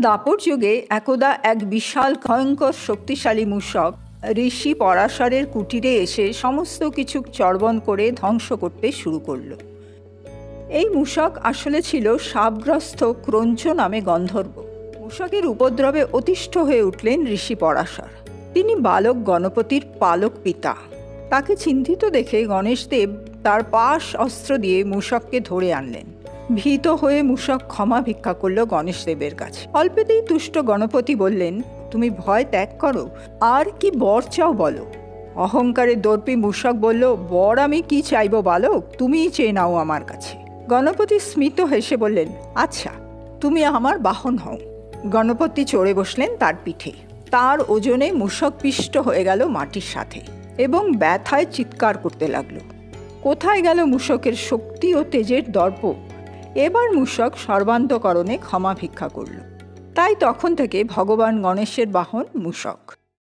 দাপর যুগে একদা এক বিশাল ভয়ঙ্কর শক্তিশালী মূষক ঋষি পরাশরের কুটিরে এসে সমস্ত কিছু চর্বণ করে ধ্বংস করতে শুরু করল। এই মূষক আসলে ছিল শাপগ্রস্ত ক্রঞ্চ নামে গন্ধর্ব। মূষকের উপদ্রবে অতিষ্ঠ হয়ে উঠলেন ঋষি পরাশর। তিনি বালক গণপতির পালক পিতা। তাকে চিন্তিত দেখে গণেশদেব তার পাশ অস্ত্র দিয়ে মূষককে ধরে আনলেন। ভীত হয়ে মূষক ক্ষমা ভিক্ষা করল গণেশদেবের কাছে। অল্পেতেই তুষ্ট গণপতি বললেন, তুমি ভয় ত্যাগ করো, আর কি বর চাও বলো। অহংকারে দর্পী মূষক বলল, বর আমি কি চাইব বালক, তুমিই চেয়ে নাও আমার কাছে। গণপতি স্মিত হেসে বললেন, আচ্ছা তুমি আমার বাহন হও। গণপতি চড়ে বসলেন তার পিঠে। তার ওজনে মূষক পিষ্ট হয়ে গেল মাটির সাথে এবং ব্যথায় চিৎকার করতে লাগলো। কোথায় গেল মূষকের শক্তি ও তেজের দর্প। এবার মূষক সর্বান্তকরণে ক্ষমা ভিক্ষা করল। তাই তখন থেকে ভগবান গণেশের বাহন মূষক।